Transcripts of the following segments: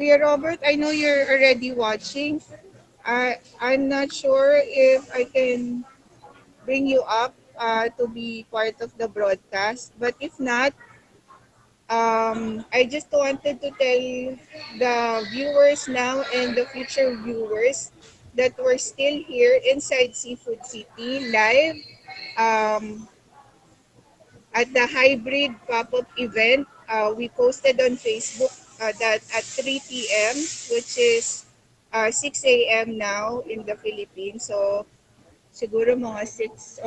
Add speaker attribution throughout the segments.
Speaker 1: Kuya Robert, I know you're already watching. I'm not sure if I can bring you up to be part of the broadcast. But if not, I just wanted to tell the viewers now and the future viewers that we're still here inside Seafood City live um, at the hybrid pop-up event. We posted on Facebook that at 3 p.m., which is 6 a.m. now in the Philippines. So, siguro mga 6,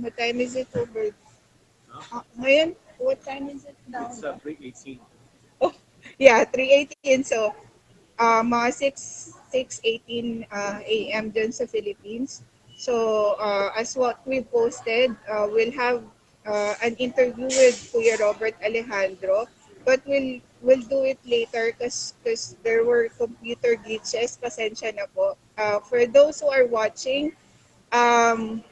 Speaker 1: what time is it over? Ngayon, what time is it now?
Speaker 2: It's 3:18.
Speaker 1: Oh, yeah, 3:18. So, mga 6:18 a.m. dun sa Philippines. So, as what we posted, we'll have an interview with Kuya Robert Alejandro, but we'll do it later because there were computer glitches. Pasensya na po. For those who are watching, um,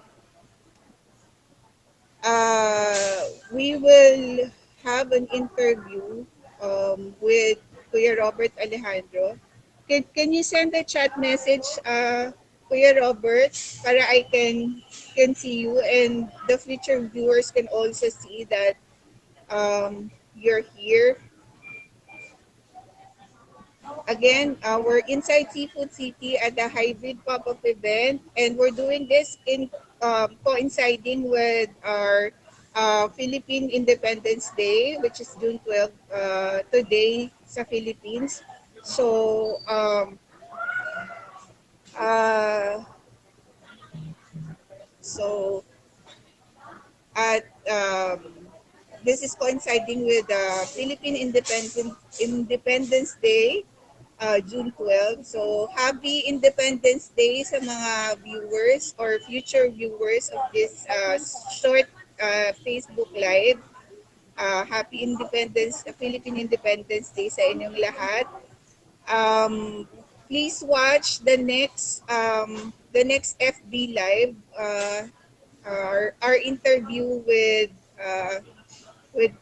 Speaker 1: we will have an interview with Kuya Robert Alejandro. Can you send a chat message, Kuya Robert, para I can see you and the future viewers can also see that you're here. Again, we're inside Seafood City at the hybrid pop-up event, and we're doing this in coinciding with our Philippine Independence Day, which is June 12 today sa Philippines. So, uh, so at this is coinciding with Philippine Independence Day, June 12. So, happy Independence Day sa mga viewers or future viewers of this short Facebook Live. Happy Philippine Independence Day sa inyong lahat. Um, please watch the next FB Live, our interview with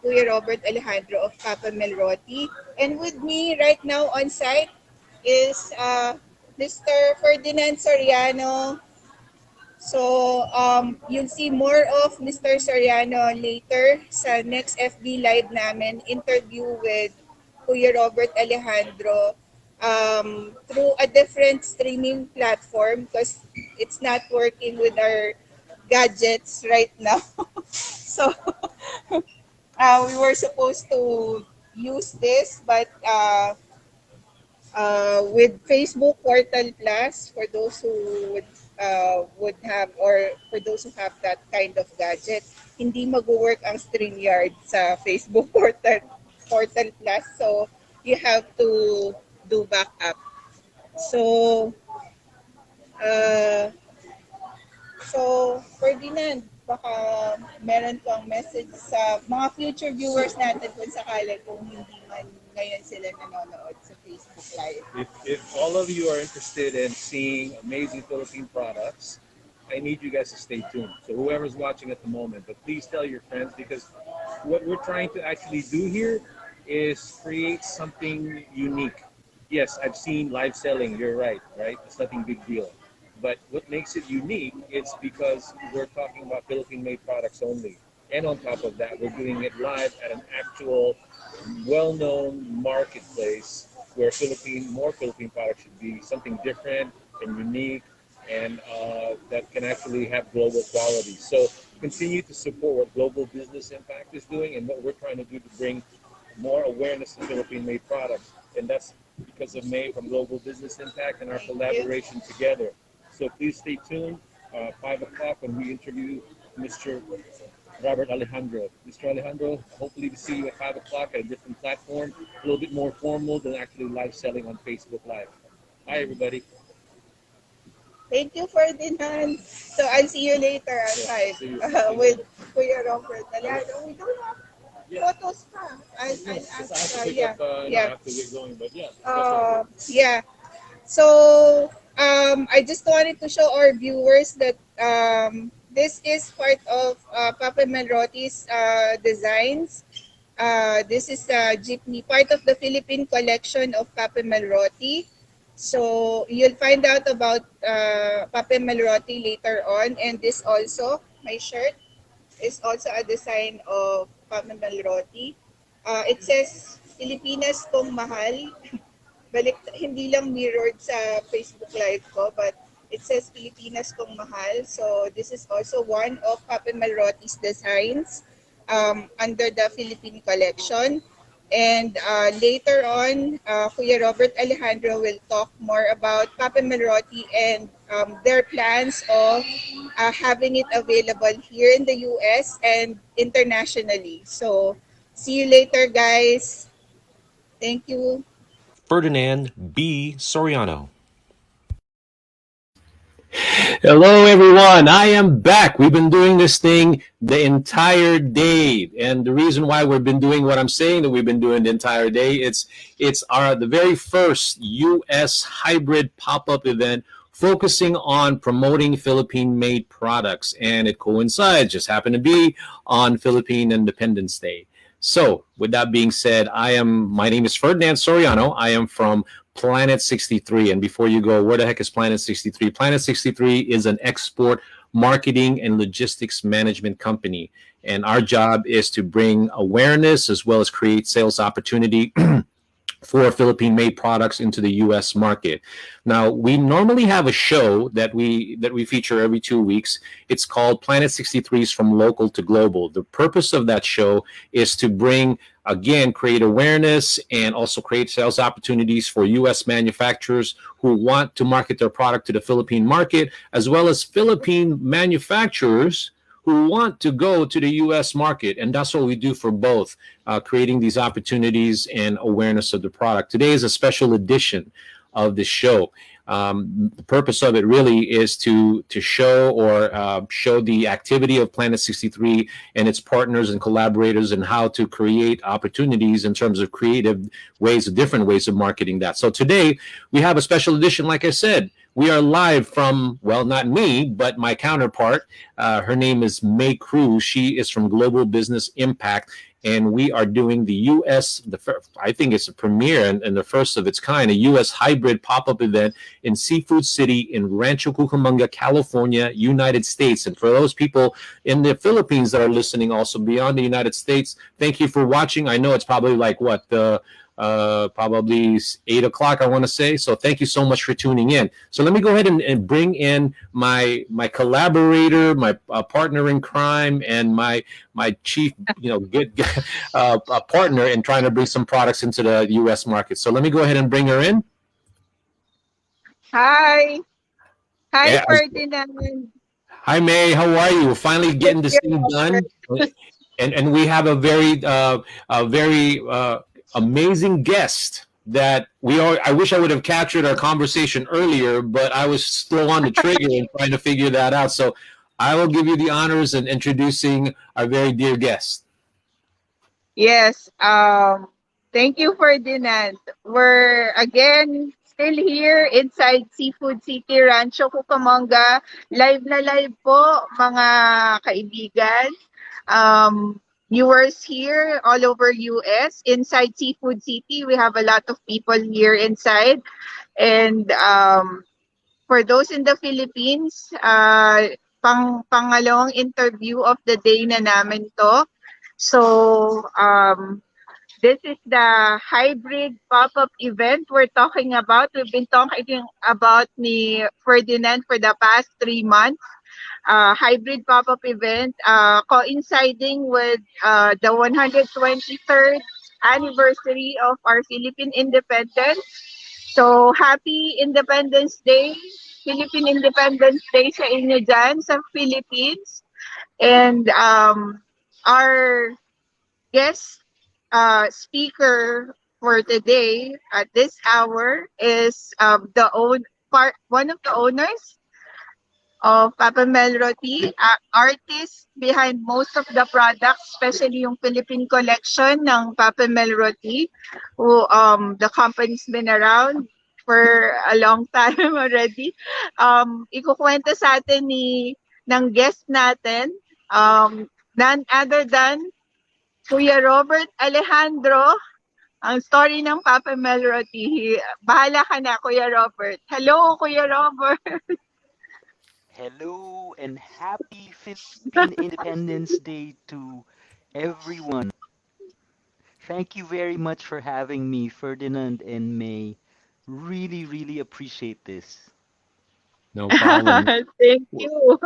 Speaker 1: Kuya Robert Alejandro of Papemelroti. And with me right now on site is Mr. Ferdinand Soriano. So, you'll see more of Mr. Soriano later sa next FB Live namin, interview with Kuya Robert Alejandro through a different streaming platform because it's not working with our gadgets right now. So, we were supposed to use this, but with Facebook Portal Plus, for those who would have or for those who have that kind of gadget, hindi mag-work ang StreamYard sa Facebook Portal Plus. So, you have to do backup. So, uh, Ferdinand, baka meron kang message sa mga future viewers natin kung sakali kung hindi man ngayon sila nanonood sa Facebook Live.
Speaker 2: If all of you are interested in seeing amazing Philippine products, I need you guys to stay tuned. So whoever's watching at the moment, but please tell your friends because what we're trying to actually do here is create something unique. Yes, I've seen live selling. You're right, right? It's nothing big deal. But what makes it unique is because we're talking about Philippine-made products only. And on top of that, we're doing it live at an actual well-known marketplace where more Philippine products should be something different and unique and that can actually have global quality. So continue to support what Global Business Impact is doing and what we're trying to do to bring more awareness to Philippine-made products. And that's because of May from Global Business Impact and our
Speaker 1: Thank you.
Speaker 2: collaboration together. So please stay tuned. 5 o'clock when we interview Mr. Robert Alejandro. Mr. Alejandro, hopefully to see you at 5 o'clock at a different platform, a little bit more formal than actually live selling on Facebook Live. Hi, everybody.
Speaker 1: Thank you, Ferdinand. So, I'll see you later at
Speaker 2: Yeah,
Speaker 1: 5
Speaker 2: see you.
Speaker 1: with Kuya Robert. We don't have
Speaker 2: Yeah,
Speaker 1: photos pa.
Speaker 2: no,
Speaker 1: I'll
Speaker 2: because
Speaker 1: ask,
Speaker 2: I have to pick
Speaker 1: yeah,
Speaker 2: up, I
Speaker 1: yeah.
Speaker 2: have to get going, but yeah, definitely.
Speaker 1: Yeah. So, I just wanted to show our viewers that this is part of Papa Melroti's designs. This is a jeepney, part of the Philippine collection of Papemelroti. So you'll find out about Papemelroti later on. And this also, my shirt, is also a design of Papemelroti. It says, Pilipinas kong mahal. Balik, hindi lang mirrored sa Facebook Live ko, but it says Pilipinas kong mahal. So this is also one of Pape Malroti's designs under the Philippine collection. And later on, Kuya Robert Alejandro will talk more about Pape Malroti and their plans of having it available here in the US and internationally. So see you later, guys. Thank you.
Speaker 3: Ferdinand B. Soriano.
Speaker 4: Hello, everyone. I am back. We've been doing this thing the entire day, and the reason why we've been doing what I'm saying that we've been doing the entire day, it's our the very first U.S. hybrid pop-up event focusing on promoting Philippine-made products, and it coincides, just happened to be on Philippine Independence Day. So, with that being said, my name is Ferdinand Soriano. I am from Planet 63. And before you go, where the heck is Planet 63? Planet 63 is an export marketing and logistics management company. And our job is to bring awareness as well as create sales opportunity for Philippine made products into the US market. Now, we normally have a show that we feature every 2 weeks. It's called Planet 63's From Local to Global. The purpose of that show is to bring, again, create awareness and also create sales opportunities for US manufacturers who want to market their product to the Philippine market, as well as Philippine manufacturers who want to go to the US market. And that's what we do for both, creating these opportunities and awareness of the product. Today is a special edition of the show. The purpose of it really is to show or show the activity of Planet 63 and its partners and collaborators and how to create opportunities in terms of creative ways, different ways of marketing that. So today we have a special edition, like I said. We are live from, well, not me, but my counterpart. Her name is May Cruz. She is from Global Business Impact, and we are doing the U.S., I think it's a premiere and the first of its kind, a U.S. hybrid pop-up event in Seafood City in Rancho Cucamonga, California, United States. And for those people in the Philippines that are listening also beyond the United States, thank you for watching. I know it's probably like probably 8 o'clock, I want to say. So thank you so much for tuning in. So let me go ahead and bring in my collaborator, my partner in crime, and my chief, good partner in trying to bring some products into the U.S. market. So let me go ahead and bring her in.
Speaker 1: Hi. Hi,
Speaker 4: Yeah.
Speaker 1: Ferdinand.
Speaker 4: Hi, May. How are you? We're finally getting this thing done, and we have a very amazing guest that I wish I would have captured our conversation earlier, but I was slow on the trigger and trying to figure that out. So I will give you the honors in introducing our very dear guest.
Speaker 1: Yes. Thank you, Ferdinand. We're again still here inside Seafood City Rancho Cucamonga. Live na live po, mga kaibigan. Viewers here all over US. Inside Seafood City, we have a lot of people here inside. And for those in the Philippines, pangalawang interview of the day na namin to. So, this is the hybrid pop-up event we're talking about. We've been talking about ni Ferdinand for the past 3 months. Hybrid pop-up event coinciding with the 123rd anniversary of our Philippine Independence. So, happy Independence Day! Philippine Independence Day sa inyo dyan sa Philippines. And our guest speaker for today at this hour is one of the owners of Papemelroti, artist behind most of the products, especially yung Philippine collection ng Papemelroti, who the company's been around for a long time already. Ikukwento sa atin ng guest natin, none other than Kuya Robert Alejandro, ang story ng Papemelroti. Bahala ka na, Kuya Robert. Hello, Kuya Robert.
Speaker 5: Hello and happy Philippine Independence Day to everyone. Thank you very much for having me, Ferdinand and May. Really, really appreciate this.
Speaker 4: No problem.
Speaker 1: Thank you.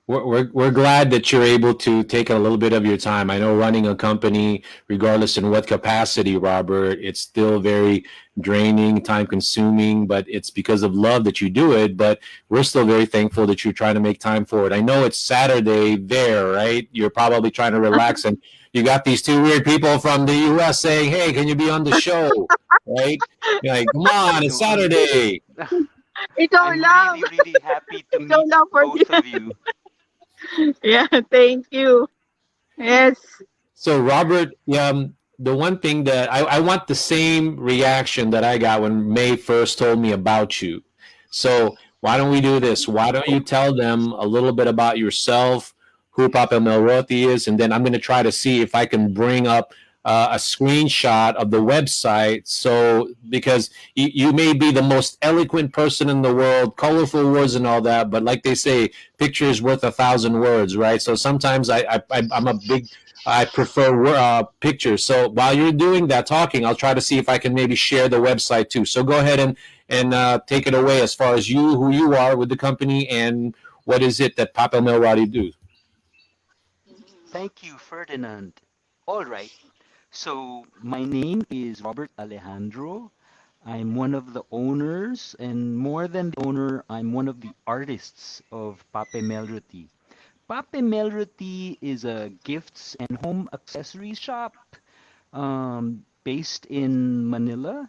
Speaker 4: We're glad that you're able to take a little bit of your time. I know running a company, regardless in what capacity, Robert, it's still very draining, time consuming, but it's because of love that you do it. But we're still very thankful that you're trying to make time for it. I know it's Saturday there, right? You're probably trying to relax, and you got these two weird people from the US saying, "Hey, can you be on the show?" Right? You're like, "Come on, it's
Speaker 5: No, I'm
Speaker 4: Saturday."
Speaker 1: Ikaw
Speaker 5: I'm
Speaker 1: lang.
Speaker 5: really, really happy to
Speaker 1: Ikaw
Speaker 5: meet
Speaker 1: lang for
Speaker 5: both of you.
Speaker 1: Yeah, thank you. Yes.
Speaker 4: So, Robert, the one thing that I want the same reaction that I got when May first told me about you. So, why don't we do this? Why don't you tell them a little bit about yourself, who Papemelroti is, and then I'm going to try to see if I can bring up a screenshot of the website. So, because you may be the most eloquent person in the world, colorful words and all that, but like they say, picture is worth 1,000 words, right? So sometimes I'm a big I prefer pictures. So while you're doing that talking, I'll try to see if I can maybe share the website too. So go ahead and take it away as far as you, who you are with the company, and what is it that Papa Milrati do.
Speaker 5: Thank you, Ferdinand. All right. So, my name is Robert Alejandro. I'm one of the owners, and more than the owner, I'm one of the artists of Papemelroti. Papemelroti is a gifts and home accessories shop based in Manila.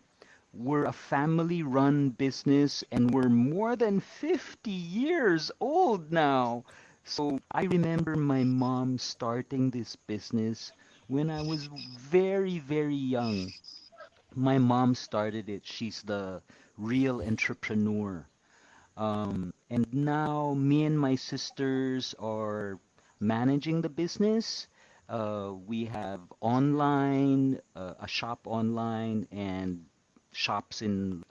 Speaker 5: We're a family run business and we're more than 50 years old now. So I remember my mom starting this business when I was very, very young. My mom started it. She's the real entrepreneur. And now me and my sisters are managing the business. We have a shop online, and shops in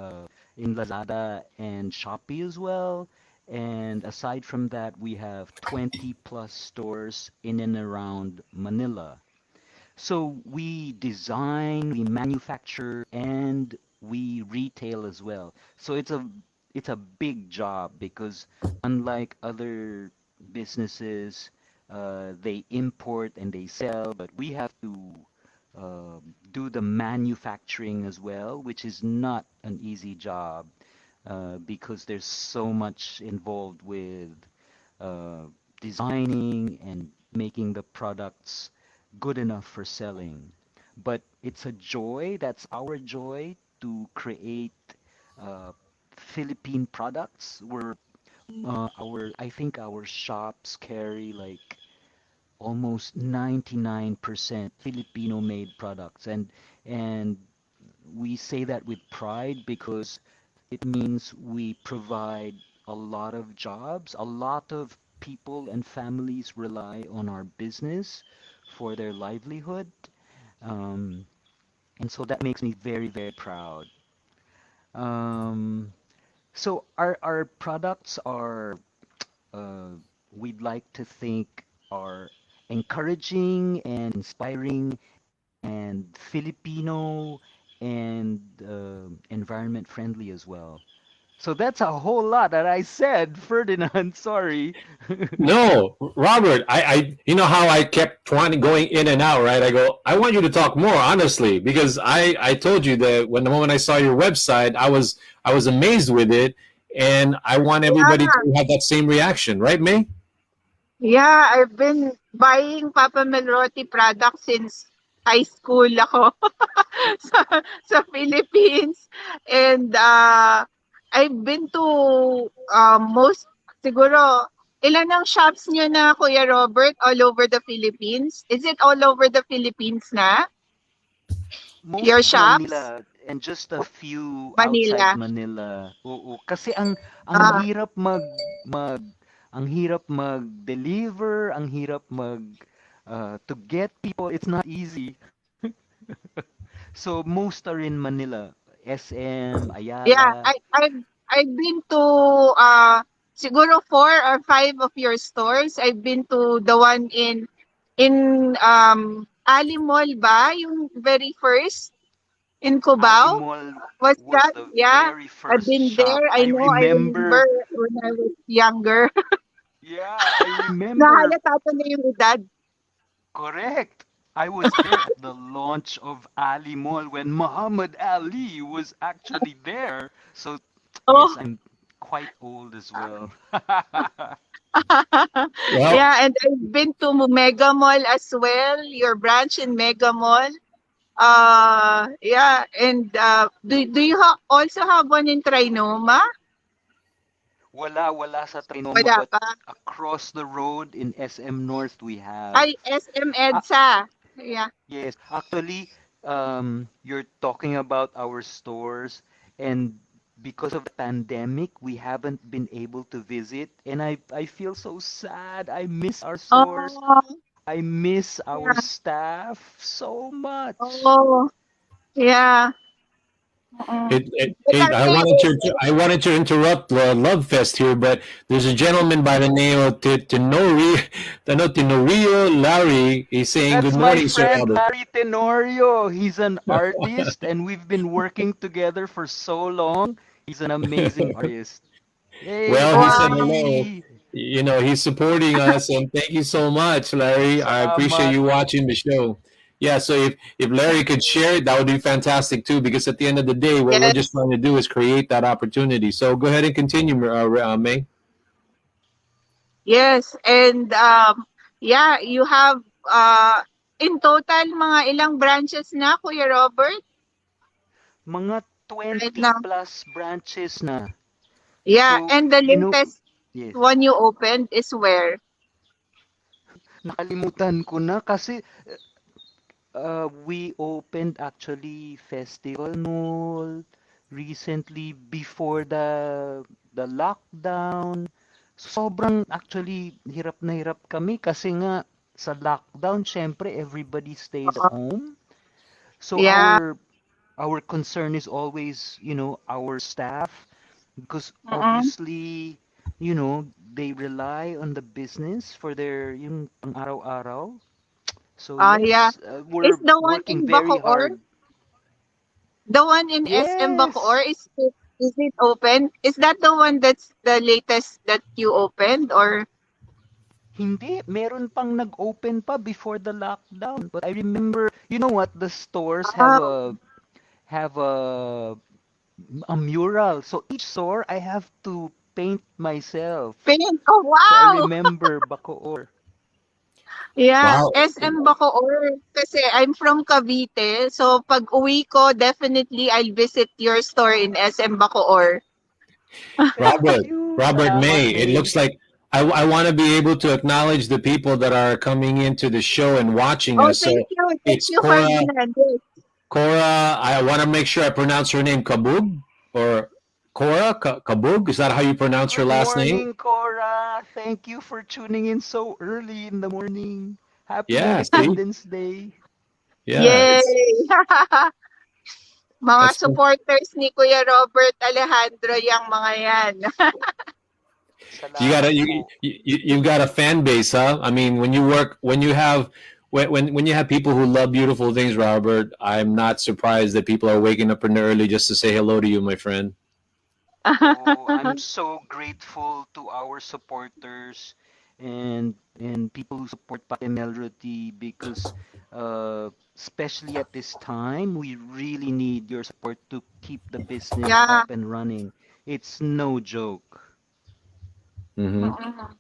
Speaker 5: Lazada and Shopee as well. And aside from that, we have 20 plus stores in and around Manila. So we design, we manufacture, and we retail as well. So it's a big job because unlike other businesses, they import and they sell, but we have to uh, do the manufacturing as well, which is not an easy job because there's so much involved with uh, designing and making the products good enough for selling. But it's a joy, that's our joy to create uh, Philippine products. I think our shops carry like almost 99% Filipino made products. And we say that with pride because it means we provide a lot of jobs. A lot of people and families rely on our business for their livelihood. Um, and so that makes me very, very proud. Um, so our products are, uh, we'd like to think, are encouraging and inspiring and Filipino and environment friendly as well. So that's a whole lot that I said, Ferdinand. Sorry.
Speaker 4: No, Robert, you know how I kept trying to going in and out, right? I go, I want you to talk more, honestly, because I told you that when the moment I saw your website, I was amazed with it, and I want everybody
Speaker 1: Yeah,
Speaker 4: to have that same reaction, right, May?
Speaker 1: yeah, I've been buying Papa Melroti products since high school ako sa, sa Philippines. And I've been to most, siguro, ilan ang shops niyo na, Kuya Robert, all over the Philippines? Is it all over the Philippines na? Your
Speaker 5: Mostly
Speaker 1: shops?
Speaker 5: Manila and just a few outside
Speaker 1: Manila.
Speaker 5: Manila. Oo, kasi ang
Speaker 1: Ah,
Speaker 5: hirap mag ang hirap mag-deliver, ang hirap mag To get people, it's not easy. So most are in Manila, SM,
Speaker 1: Yeah,
Speaker 5: Ayala.
Speaker 1: I've been to siguro 4 or 5 of your stores. I've been to the one in Ali Mall ba, yung very first in
Speaker 5: Ali
Speaker 1: Cubao.
Speaker 5: Mall
Speaker 1: Was
Speaker 5: was
Speaker 1: that?
Speaker 5: the
Speaker 1: Yeah.
Speaker 5: very
Speaker 1: I've
Speaker 5: first
Speaker 1: been
Speaker 5: shop.
Speaker 1: there. I know, I remember
Speaker 5: remember,
Speaker 1: when I was younger.
Speaker 5: yeah, I remember,
Speaker 1: Nahalata ko na yung edad.
Speaker 5: correct. I was there at the launch of Ali Mall when Muhammad Ali was actually there. So, yes,
Speaker 1: Oh.
Speaker 5: I'm quite old as well.
Speaker 4: Well,
Speaker 1: Yeah, and I've been to Mega Mall as well, your branch in Mega Mall. Yeah, and do you also have one in Trinoma?
Speaker 5: Wala sa Trinoma,
Speaker 1: Wala
Speaker 5: but
Speaker 1: pa.
Speaker 5: across the road in SM North we have.
Speaker 1: Ay, SM
Speaker 5: Ah,
Speaker 1: EDSA. Yeah.
Speaker 5: yes, actually, you're talking about our stores, and because of the pandemic, we haven't been able to visit, and I feel so sad. I miss our stores.
Speaker 1: Oh,
Speaker 5: I miss our
Speaker 1: yeah.
Speaker 5: staff so much.
Speaker 1: Oh, yeah. Mm. But
Speaker 4: hey,
Speaker 1: I think
Speaker 4: I wanted to interrupt Love Fest here, but there's a gentleman by the name of Tenorio Larry. He's saying, "Good
Speaker 5: That's my
Speaker 4: morning, Sir
Speaker 5: friend
Speaker 4: Albert."
Speaker 5: Larry Tenorio. He's an artist, and we've been working together for so long. He's an amazing artist. Hey,
Speaker 4: Well, he said
Speaker 1: wow.
Speaker 4: hello.
Speaker 5: Larry!
Speaker 4: You know, he's supporting us, and thank you so much, Larry. I appreciate
Speaker 5: Salamat.
Speaker 4: you watching the show. Yeah, so if Larry could share it, that would be fantastic too. Because at the end of the day, what we're just
Speaker 1: Yes.
Speaker 4: trying to do is create that opportunity. So go ahead and continue, May.
Speaker 1: Yes. And yeah, you have in total mga ilang branches na, Kuya Robert,
Speaker 5: Mga
Speaker 1: right
Speaker 5: 20
Speaker 1: now?
Speaker 5: plus branches na.
Speaker 1: Yeah,
Speaker 5: So,
Speaker 1: and the
Speaker 5: you know,
Speaker 1: latest
Speaker 5: yes,
Speaker 1: one you opened is where?
Speaker 5: nakalimutan ko na kasi we opened actually Festival Mall recently before the lockdown. Sobrang actually hirap kami kasi nga sa lockdown, syempre everybody stayed
Speaker 1: Oo.
Speaker 5: home. So
Speaker 1: Yeah.
Speaker 5: our concern is always, our staff because
Speaker 1: Mm-mm.
Speaker 5: obviously, they rely on the business for their yung pang-araw-araw. So
Speaker 1: Yeah.
Speaker 5: yes,
Speaker 1: Is
Speaker 5: we're
Speaker 1: the one
Speaker 5: working
Speaker 1: in
Speaker 5: very
Speaker 1: Bacoor?
Speaker 5: hard.
Speaker 1: The one in SM Bacoor,
Speaker 5: Yes.
Speaker 1: is it open? Is that the one that's the latest that you opened or
Speaker 5: Hindi, meron pang nag-open pa before the lockdown. But I remember, you know what, the stores have a mural. So each store I have to paint myself.
Speaker 1: paint? Oh
Speaker 5: So I
Speaker 1: wow.
Speaker 5: remember Bacoor.
Speaker 1: Yeah,
Speaker 4: Wow.
Speaker 1: SM Bacoor kasi I'm from Cavite. So pag uwi ko, definitely I'll visit your store in SM Bacoor.
Speaker 5: Thank
Speaker 4: Robert,
Speaker 5: you.
Speaker 4: Robert
Speaker 5: Salamat,
Speaker 4: May. It
Speaker 5: May.
Speaker 4: looks like I want to be able to acknowledge the people that are coming into the show and watching
Speaker 1: Oh,
Speaker 4: us. So
Speaker 1: thank you. Thank
Speaker 4: it's
Speaker 1: you,
Speaker 4: Cora.
Speaker 1: Ferdinand. Yes.
Speaker 4: Cora, I want to make sure I pronounce her name Kabug or Kabug. Is that how you pronounce her
Speaker 5: Good
Speaker 4: last name?
Speaker 5: morning, Cora. Thank you for tuning in so early in the morning. Happy
Speaker 4: Yeah. See.
Speaker 5: Independence Day.
Speaker 4: Yeah.
Speaker 1: Yay! Mga
Speaker 4: That's
Speaker 1: supporters ni Kuya Robert Alejandro yang mga yan.
Speaker 4: you got
Speaker 5: Salamat
Speaker 4: a
Speaker 5: po.
Speaker 4: you've got a fan base, huh? I mean, when you have when you have people who love beautiful things, Robert, I'm not surprised that people are waking up early just to say hello to you, my friend.
Speaker 5: Oh, I'm so grateful to our supporters and people who support Papemelroti because especially at this time, we really need your support to keep the business
Speaker 1: Yeah.
Speaker 5: up and running. It's no joke.
Speaker 4: Hmm.
Speaker 1: Mm-mm.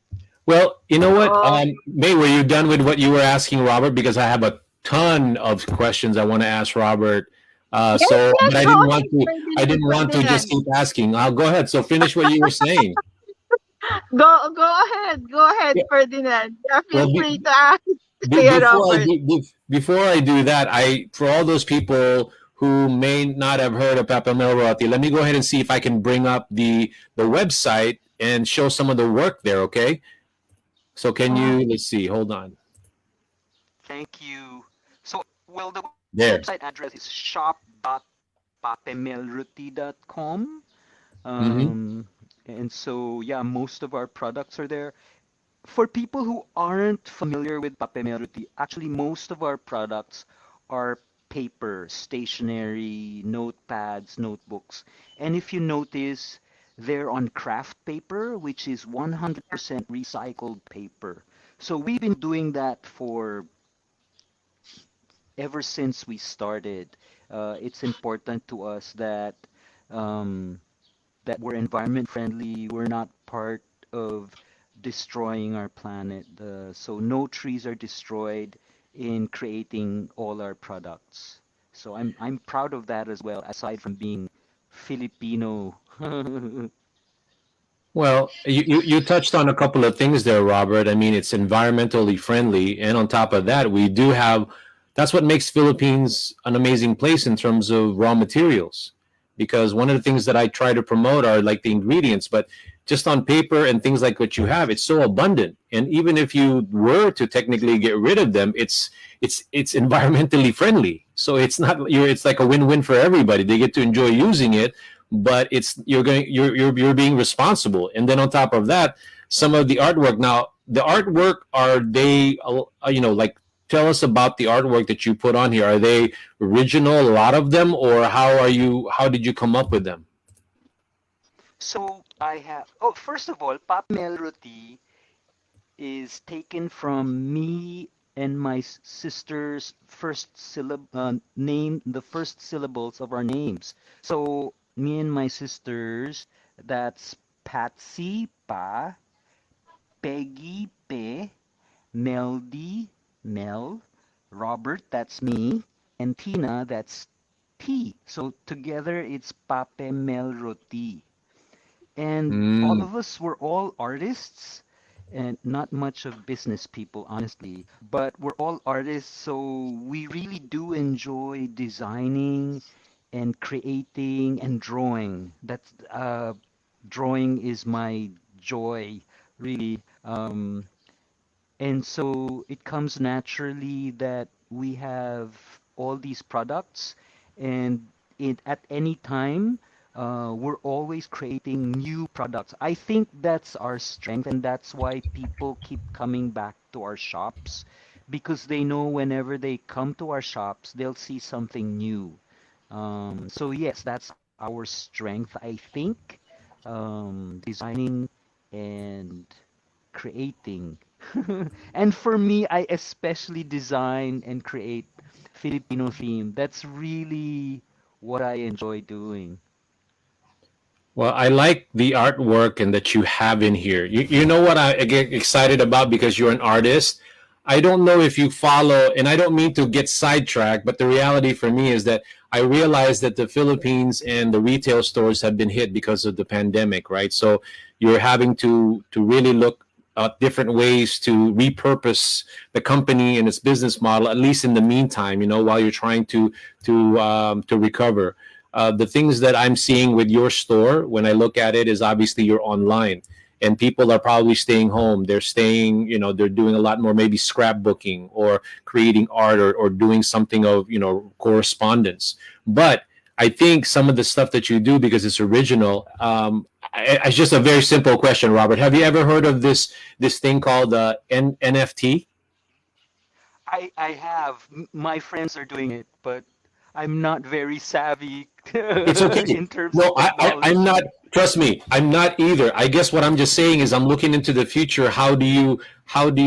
Speaker 4: Well, you know what,
Speaker 1: Oo.
Speaker 4: May, were you done with what you were asking, Robert? Because I have a ton of questions I want to ask Robert.
Speaker 1: Yes, yes,
Speaker 4: But I
Speaker 1: go
Speaker 4: didn't want
Speaker 1: ahead,
Speaker 4: to. I
Speaker 1: Ferdinand,
Speaker 4: didn't want to just
Speaker 1: Ferdinand.
Speaker 4: keep asking. I'll go ahead. So finish what you were saying.
Speaker 1: Go ahead,
Speaker 4: Yeah.
Speaker 1: Ferdinand. Yeah, feel
Speaker 4: Well,
Speaker 1: free to ask Kuya
Speaker 4: before I
Speaker 1: Robert.
Speaker 4: do before I do that, I for all those people who may not have heard of Papa Melroti, let me go ahead and see if I can bring up the website and show some of the work there. Okay. So can
Speaker 1: Mm.
Speaker 4: you? Let's see. Hold on.
Speaker 5: Thank you. So, well, the website
Speaker 4: There.
Speaker 5: address is shop.papemelroti.com.
Speaker 4: Hmm.
Speaker 5: And so, yeah, most of our products are there. For people who aren't familiar with Papemelroti, actually, most of our products are paper, stationery, notepads, notebooks. And if you notice, they're on craft paper, which is 100% recycled paper. So we've been doing that for ever since we started. It's important to us that um, we're environment friendly. We're not part of destroying our planet. So no trees are destroyed in creating all our products. So I'm proud of that as well, aside from being Filipino.
Speaker 4: Well, you touched on a couple of things there, Robert. I mean, it's environmentally friendly, and on top of that, we do have. That's what makes Philippines an amazing place in terms of raw materials, because one of the things that I try to promote are like the ingredients, but just on paper and things like what you have, it's so abundant. And even if you were to technically get rid of them, it's environmentally friendly. So it's not you're it's like a win-win for everybody. They get to enjoy using it, but it's you're being responsible. And then on top of that, some of the artwork. Now, the artwork, are they like, tell us about the artwork that you put on here. Are they original, a lot of them, or how did you come up with them?
Speaker 5: So I have, oh, first of all, Papemelroti is taken from me and my sister's name, the first syllables of our names. So me and my sisters, that's Patsy Pa, Peggy Pe, Meldy Mel, Robert, that's me, and Tina, that's T. So together it's Pape Melroti. And all
Speaker 4: Mm.
Speaker 5: of us were all artists and not much of business people, honestly, but we're all artists, so we really do enjoy designing and creating and drawing. That's drawing is my joy, really. And so it comes naturally that we have all these products, and at any time, we're always creating new products. I think that's our strength, and that's why people keep coming back to our shops because they know whenever they come to our shops, they'll see something new. So yes, that's our strength, I think. Designing and creating. And for me, I especially design and create Filipino theme. That's really what I enjoy doing.
Speaker 4: Well, I like the artwork and that you have in here. You know what I get excited about, because you're an artist. I don't know if you follow, and I don't mean to get sidetracked, but the reality for me is that I realize that the Philippines and the retail stores have been hit because of the pandemic, right? So you're having to really look at different ways to repurpose the company and its business model, at least in the meantime, while you're trying to recover. The things that I'm seeing with your store when I look at it is obviously you're online, and people are probably staying home. They're staying, they're doing a lot more maybe scrapbooking or creating art, or doing something of, correspondence. But I think some of the stuff that you do, because it's original, it's just a very simple question, Robert. Have you ever heard of this thing called NFT?
Speaker 5: I have. My friends are doing it, but I'm not very savvy
Speaker 4: It's okay.
Speaker 5: in terms of
Speaker 4: No, I'm not.
Speaker 5: technology.
Speaker 4: Trust me, I'm not either. I guess what I'm just saying is I'm looking into the future. How do you what do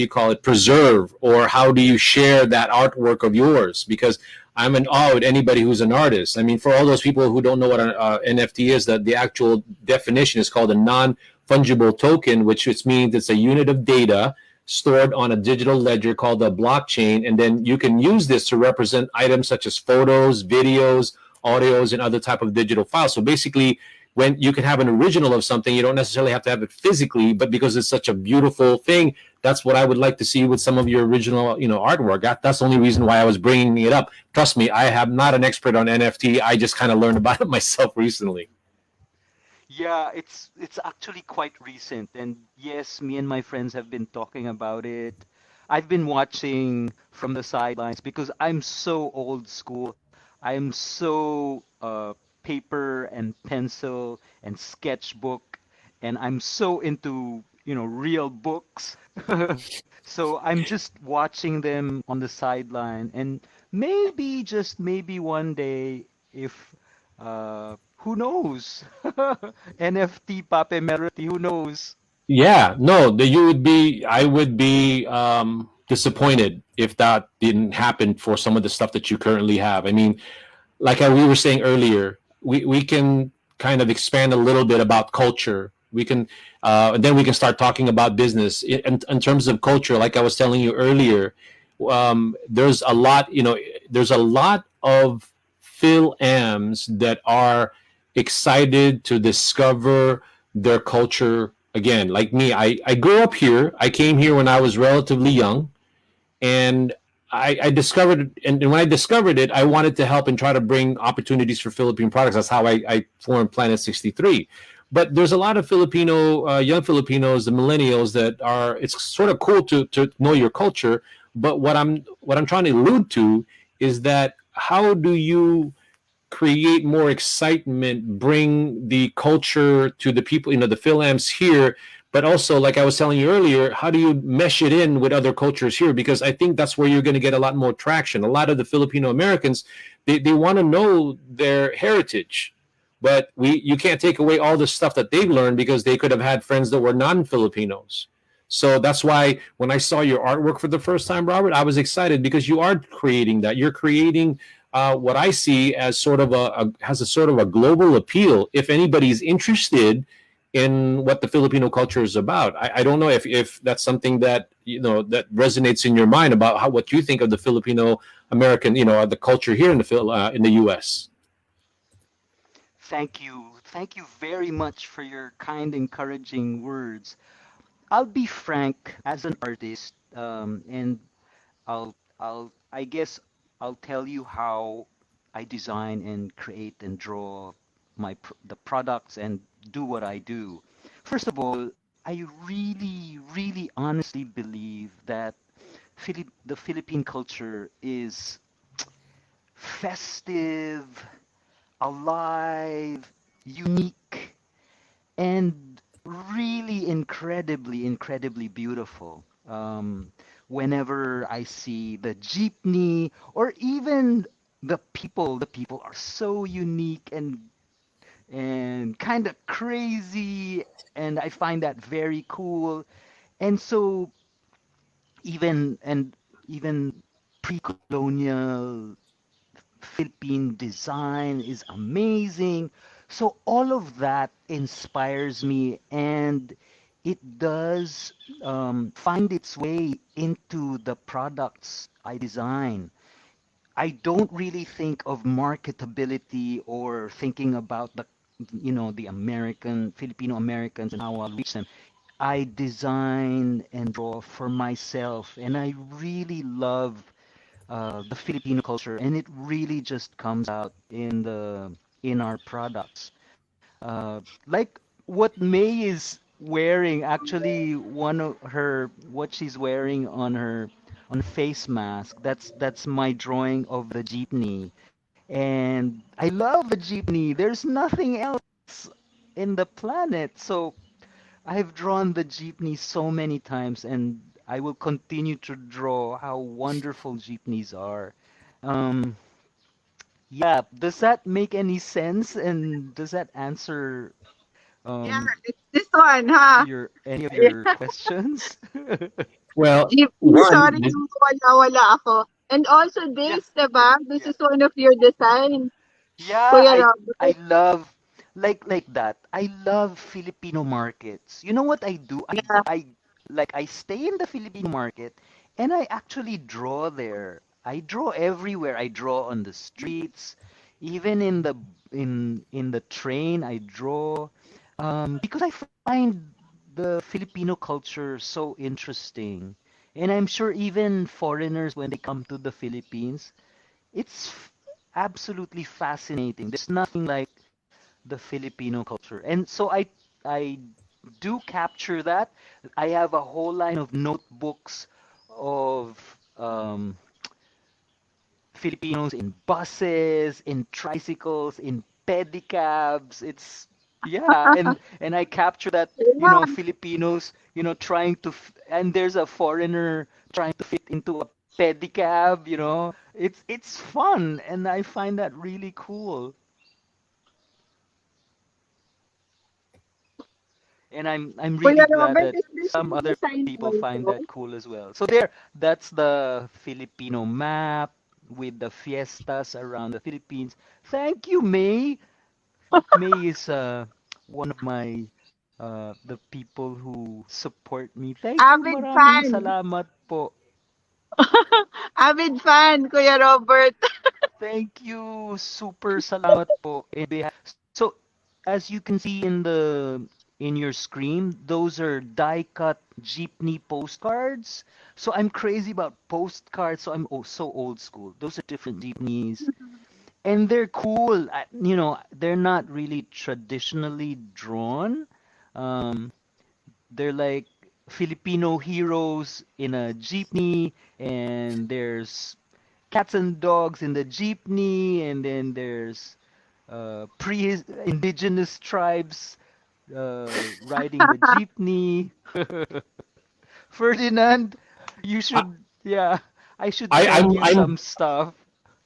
Speaker 4: you call it, preserve, or how do you share that artwork of yours? Because I'm in awe with anybody who's an artist. I mean, for all those people who don't know what an NFT is, that the actual definition is called a non-fungible token, which means it's a unit of data stored on a digital ledger called a blockchain, and then you can use this to represent items such as photos, videos, audios, and other type of digital files. So basically, when you can have an original of something, you don't necessarily have to have it physically, but because it's such a beautiful thing, that's what I would like to see with some of your original, artwork. That's the only reason why I was bringing it up. Trust me, I am not an expert on NFT. I just kind of learned about it myself recently.
Speaker 5: Yeah, it's actually quite recent, and yes, me and my friends have been talking about it. I've been watching from the sidelines because I'm so old school. I'm so paper and pencil and sketchbook, and I'm so into, real books. So I'm just watching them on the sideline, and maybe, just maybe one day, if who knows? NFT Papemelroti, who knows?
Speaker 4: Yeah, no, you would be. I would be disappointed if that didn't happen for some of the stuff that you currently have. I mean, like we were saying earlier, we can kind of expand a little bit about culture. We can, and then we can start talking about business in terms of culture. Like I was telling you earlier, there's a lot. There's a lot of Phil Ams that are excited to discover their culture again. Like me, I grew up here. I came here when I was relatively young, and I discovered, and when I discovered it, I wanted to help and try to bring opportunities for Philippine products. That's how I formed Planet 63. But there's a lot of Filipino, young Filipinos, the millennials that are. It's sort of cool to know your culture. But what I'm trying to allude to is that how do you create more excitement, bring the culture to the people, the Philams here, but also, like I was telling you earlier, how do you mesh it in with other cultures here? Because I think that's where you're going to get a lot more traction. A lot of the Filipino Americans, they want to know their heritage, but you can't take away all the stuff that they've learned because they could have had friends that were non-Filipinos. So that's why when I saw your artwork for the first time, Robert, I was excited because you are creating that. You're creating what I see as sort of has a sort of a global appeal. If anybody's interested in what the Filipino culture is about, I don't know if that's something that that resonates in your mind about what you think of the Filipino American, the culture here in the U.S.
Speaker 5: Thank you. Thank you very much for your kind, encouraging words. I'll be frank as an artist, and I guess I'll tell you how I design and create and draw the products and do what I do. First of all, I really, really honestly believe that the Philippine culture is festive, alive, unique, and really incredibly, incredibly beautiful. Whenever I see the jeepney or even the people are so unique and kind of crazy, and I find that very cool. And so even pre-colonial Philippine design is amazing. So all of that inspires me, and it does find its way into the products I design. I don't really think of marketability or thinking about the American, Filipino Americans and how I'll reach them. I design and draw for myself, and I really love the Filipino culture, and it really just comes out in our products. Like what May is wearing, actually, one of her what she's wearing on face mask. That's my drawing of the jeepney, and I love the jeepney. There's nothing else in the planet, so I've drawn the jeepney so many times, and I will continue to draw how wonderful jeepneys are. Um, yeah, does that make any sense? And does that answer
Speaker 1: Yeah,
Speaker 5: um,
Speaker 1: it's this one, huh?
Speaker 5: your any of
Speaker 1: Yeah.
Speaker 5: your questions?
Speaker 4: Well,
Speaker 1: Jeepney,
Speaker 4: one,
Speaker 1: sorry, wala ako. And also
Speaker 5: Yeah,
Speaker 1: this, diba? This
Speaker 5: yeah.
Speaker 1: is one of your designs,
Speaker 5: Yeah,
Speaker 1: Kuya
Speaker 5: I
Speaker 1: Robert.
Speaker 5: love like that. I love Filipino markets. You know what I do?
Speaker 1: Yeah,
Speaker 5: I stay in the Filipino market and I actually draw there. I draw everywhere. I draw on the streets, even in the train I draw. Because I find the Filipino culture so interesting. And I'm sure even foreigners when they come to the Philippines, it's absolutely fascinating. There's nothing like the Filipino culture. And so I do capture that. I have a whole line of notebooks of Filipinos in buses, in tricycles, in pedicabs. It's yeah, and I capture that,
Speaker 6: Yeah.
Speaker 5: Filipinos, trying to and there's a foreigner trying to fit into a pedicab, It's fun and I find that really cool. And I'm
Speaker 6: Kuya
Speaker 5: really glad
Speaker 6: Robert,
Speaker 5: that
Speaker 6: is this
Speaker 5: some
Speaker 6: really
Speaker 5: other
Speaker 6: signed
Speaker 5: people find
Speaker 6: also?
Speaker 5: that cool as well. So there, that's the Filipino map with the fiestas around the Philippines. Thank you, May. May is one of my the people who support me. Thank you,
Speaker 6: Avid
Speaker 5: maraming
Speaker 6: fan.
Speaker 5: salamat po.
Speaker 6: Avid fan, Kuya Robert.
Speaker 5: Thank you, super salamat po. So, as you can see in your screen, those are die-cut jeepney postcards. So I'm crazy about postcards. So I'm so old school. Those are different jeepneys, and they're cool. They're not really traditionally drawn. Um, they're like Filipino heroes in a jeepney, and there's cats and dogs in the jeepney, and then there's pre-indigenous tribes riding the jeepney. Ferdinand, you
Speaker 4: I,
Speaker 5: should, yeah, I should
Speaker 4: I
Speaker 5: send
Speaker 4: I'm
Speaker 5: you
Speaker 4: I'm
Speaker 5: some stuff.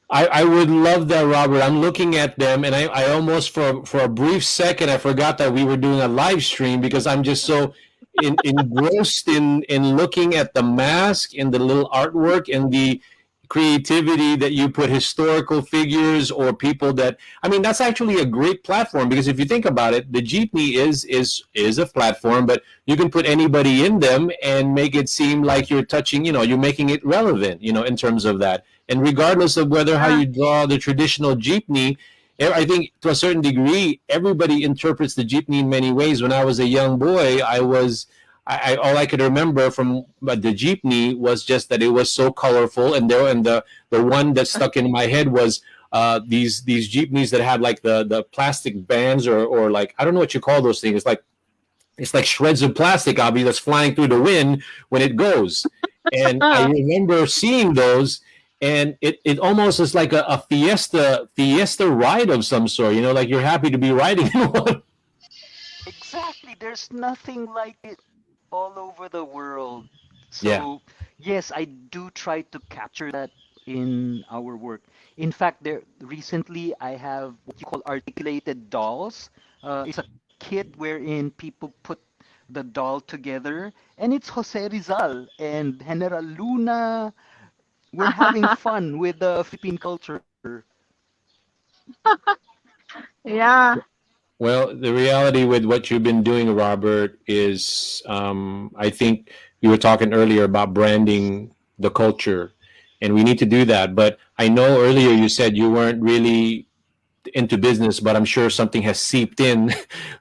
Speaker 4: I would love that, Robert. I'm looking at them, and I almost for a brief second I forgot that we were doing a live stream because I'm just so engrossed in looking at the mask and the little artwork and the creativity that you put historical figures or people that I mean that's actually a great platform because if you think about it, the jeepney is a platform, but you can put anybody in them and make it seem like you're touching, you're making it relevant, in terms of that. And regardless of whether how
Speaker 6: Yeah.
Speaker 4: you draw the traditional jeepney, I think to a certain degree, everybody interprets the jeepney in many ways. When I was a young boy, all I could remember from the jeepney was just that it was so colorful, and the one that stuck in my head was these jeepneys that had like the plastic bands or like I don't know what you call those things. It's like shreds of plastic, Abby, that's flying through the wind when it goes. And I remember seeing those, and it almost is like a fiesta ride of some sort. Like you're happy to be riding in one.
Speaker 5: Exactly. There's nothing like it all over the world.
Speaker 4: Yeah.
Speaker 5: So, yes, I do try to capture that in our work. In fact, there recently I have what you call articulated dolls. It's a kit wherein people put the doll together, and it's Jose Rizal and General Luna. We're having fun with the Philippine culture.
Speaker 6: Yeah.
Speaker 4: Well, the reality with what you've been doing, Robert, is I think you were talking earlier about branding the culture, and we need to do that. But I know earlier you said you weren't really into business, but I'm sure something has seeped in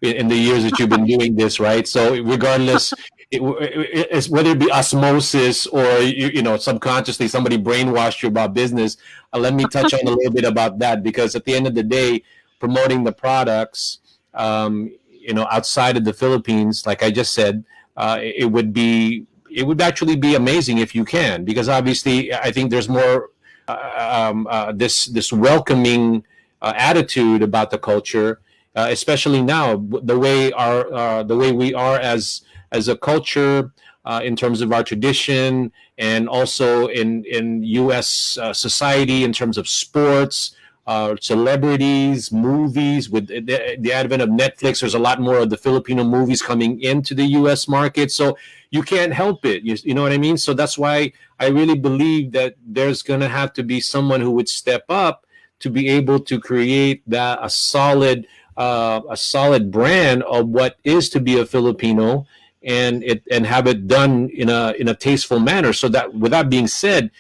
Speaker 4: in the years that you've been doing this, right? So regardless, it's whether it be osmosis or subconsciously somebody brainwashed you about business. Let me touch on a little bit about that because at the end of the day, promoting the products, outside of the Philippines, like I just said, it would actually be amazing if you can, because obviously I think there's more this welcoming attitude about the culture, especially now the way we are as a culture in terms of our tradition, and also in U.S. Society in terms of sports. Celebrities, movies, with the advent of Netflix, there's a lot more of the Filipino movies coming into the U.S. market. So you can't help it. You know what I mean? So that's why I really believe that there's going to have to be someone who would step up to be able to create a solid brand of what is to be a Filipino, and have it done in a tasteful manner. So that, with that being said,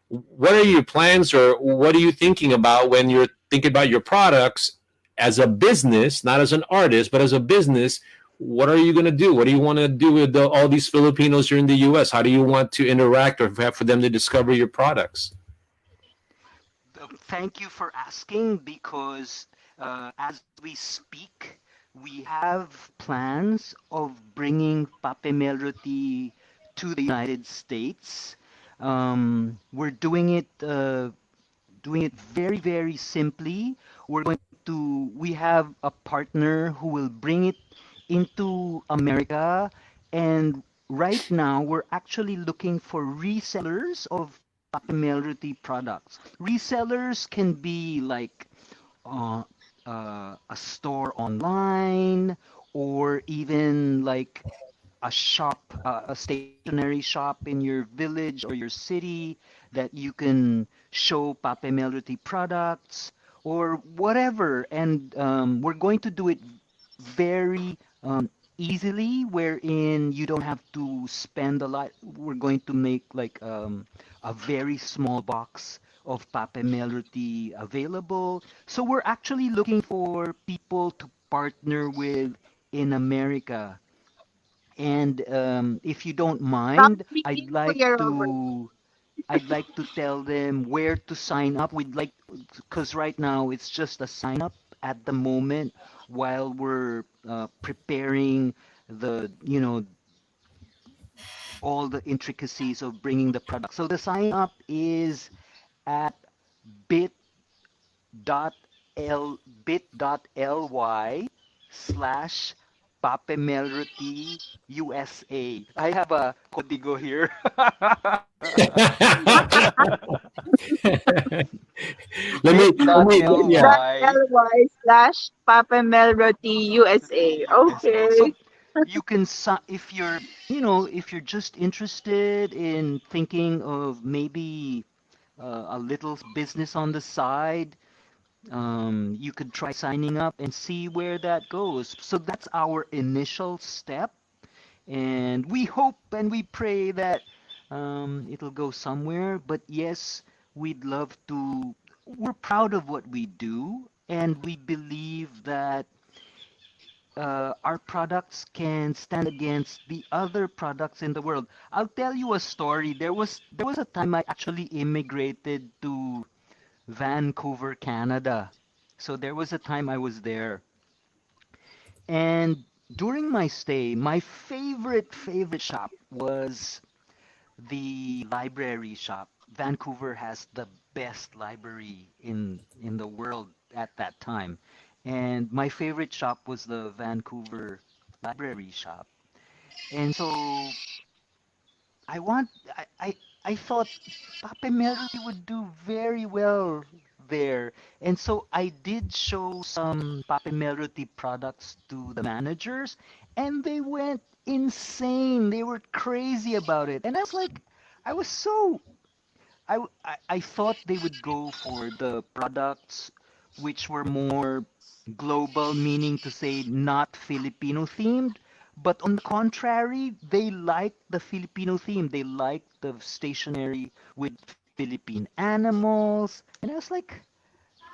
Speaker 4: what are your plans, or what are you thinking about when you're thinking about your products as a business, not as an artist, but as a business? What are you going to do? What do you want to do with all these Filipinos here in the U.S.? How do you want to interact or for them to discover your products?
Speaker 5: Thank you for asking because as we speak, we have plans of bringing Papemelroti to the United States. We're doing it very, very simply. We have a partner who will bring it into America. And right now, we're actually looking for resellers of Papemelroti products. Resellers can be like uh, a store online or even like a shop, a stationery shop in your village or your city that you can show Pape Melody products or whatever. And we're going to do it very easily, wherein you don't have to spend a lot. We're going to make like a very small box of Pape Melody available. So we're actually looking for people to partner with in America. And if you don't
Speaker 6: Top
Speaker 5: mind,
Speaker 6: 3 Kuya Robert.
Speaker 5: I'd like to tell them where to sign up. We'd like, because right now it's just a sign up at the moment while we're preparing the, all the intricacies of bringing the product. So the sign up is at bit bit.ly /Papemelroti USA. I have a código here.
Speaker 4: Yeah.
Speaker 5: bit.ly
Speaker 6: bit.ly/Papemelroti USA.
Speaker 5: USA. So
Speaker 6: Okay.
Speaker 5: you can if you're if you're just interested in thinking of maybe a little business on the side, you could try signing up and see where that goes. So that's our initial step, and we hope and we pray that it'll go somewhere. But yes, we'd love to. We're proud of what we do, and we believe that our products can stand against the other products in the world. I'll tell you a story. There was a time I actually immigrated to Vancouver, Canada. So there was a time I was there. And during my stay, my favorite shop was the library shop. Vancouver has the best library in the world at that time. And my favorite shop was the Vancouver library shop. And so I want I thought Pape Melody would do very well there. And so I did show some Pape Melody products to the managers, and they went insane. They were crazy about it. And I was like, I was so I thought they would go for the products which were more global, meaning to say not Filipino themed. But on the contrary, they liked the Filipino theme. They liked the stationery with Philippine animals. And I was like,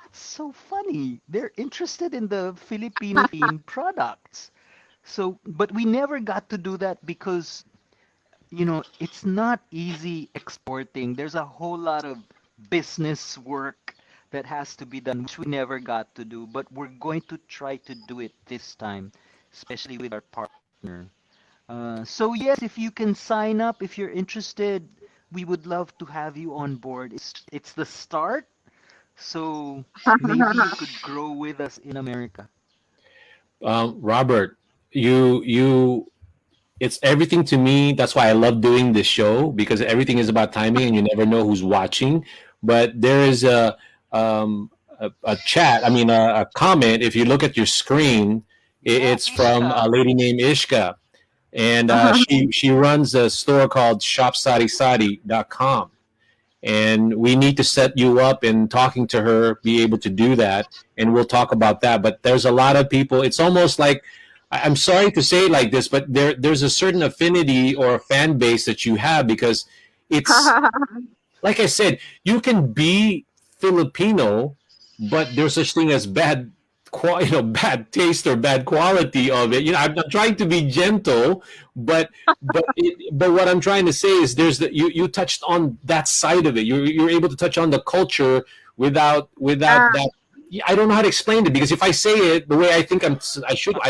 Speaker 5: that's so funny. They're interested in the Filipino themed products. So, but we never got to do that because it's not easy exporting. There's a whole lot of business work that has to be done, which we never got to do, but we're going to try to do it this time, especially with our partner. So yes, if you can sign up, if you're interested, we would love to have you on board. It's the start, so maybe you could grow with us in America.
Speaker 4: Robert, you it's everything to me. That's why I love doing this show, because everything is about timing and you never know who's watching. But there is a chat, I mean, a comment. If you look at your screen,
Speaker 5: Yeah,
Speaker 4: it's from a
Speaker 5: Ishka.
Speaker 4: lady named Ishka. And she runs a store called shopsadisadi.com. And we need to set you up, and talking to her, be able to do that, and we'll talk about that. But there's a lot of people. It's almost like, I'm sorry to say it like this, but there's a certain affinity or fan base that you have, because it's like I said, you can be Filipino, but there's such thing as bad taste or bad quality of it. I'm trying to be gentle, but but what I'm trying to say is, you touched on that side of it. You're able to touch on the culture without
Speaker 6: Yeah.
Speaker 4: that. I don't know how to explain it, because if I say it the way I think I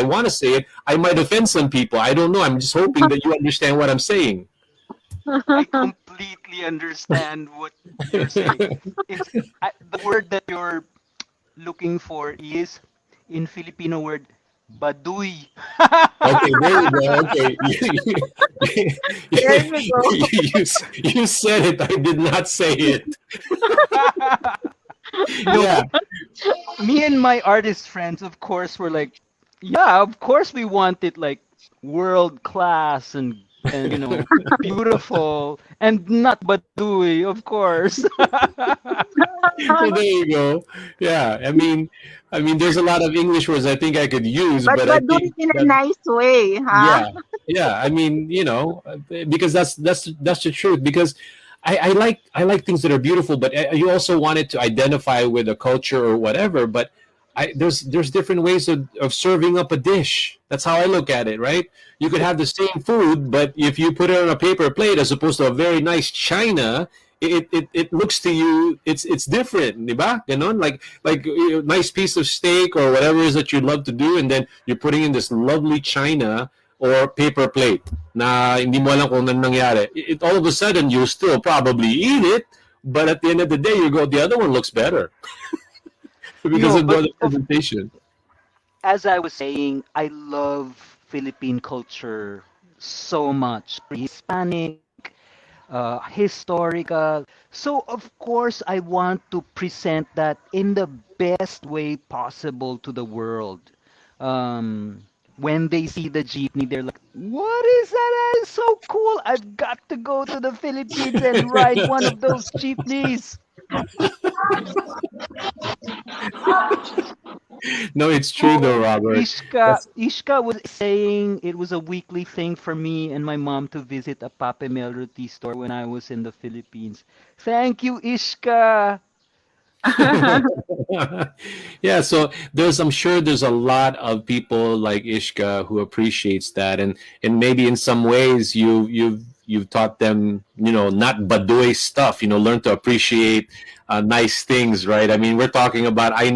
Speaker 4: want to say it, I might offend some people. I don't know. I'm just hoping that you understand what I'm saying.
Speaker 5: I completely exactly understand what you're saying. It's the word that you're looking for is in Filipino word baduy.
Speaker 4: Okay, there you go. Okay,
Speaker 6: There you go.
Speaker 4: you said it. I did not say it.
Speaker 5: No,
Speaker 4: Yeah.
Speaker 5: me and my artist friends, of course, were like, yeah, of course we want it like world class and beautiful and not baduy, of course.
Speaker 4: Well, there you go. Yeah. I mean, there's a lot of English words I think I could use,
Speaker 6: But
Speaker 4: but I
Speaker 6: do it
Speaker 4: think
Speaker 6: in a
Speaker 4: that
Speaker 6: nice way, huh?
Speaker 4: yeah, yeah. I mean, because that's the truth. Because I like things that are beautiful, but you also want it to identify with a culture or whatever. But there's different ways of serving up a dish. That's how I look at it, right? You could have the same food, but if you put it on a paper plate as opposed to a very nice china, it looks to you it's different, di ba? Ganon, like a nice piece of steak or whatever it is that you love to do, and then you're putting in this lovely china or paper plate na hindi mo alam kung anong nangyari. All of a sudden you still probably eat it, but at the end of the day you go, the other one looks better because of
Speaker 5: But
Speaker 4: the presentation.
Speaker 5: as I was saying, I love Philippine culture so much. Pre-Hispanic, historical. So of course I want to present that in the best way possible to the world. Um, when they see the jeepney, they're like, "What is that? That is so cool! I've got to go to the Philippines and ride one of those jeepneys."
Speaker 4: No, it's true though,
Speaker 5: Oh,
Speaker 4: Robert.
Speaker 5: Ishka,
Speaker 4: That's
Speaker 5: Ishka was saying it was a weekly thing for me and my mom to visit a Papemelroti store when I was in the Philippines. Thank you, Ishka.
Speaker 4: yeah, so I'm sure there's a lot of people like Ishka who appreciates that, and maybe in some ways you've taught them, not baduy stuff, learn to appreciate nice things, right? I mean, we're talking about, I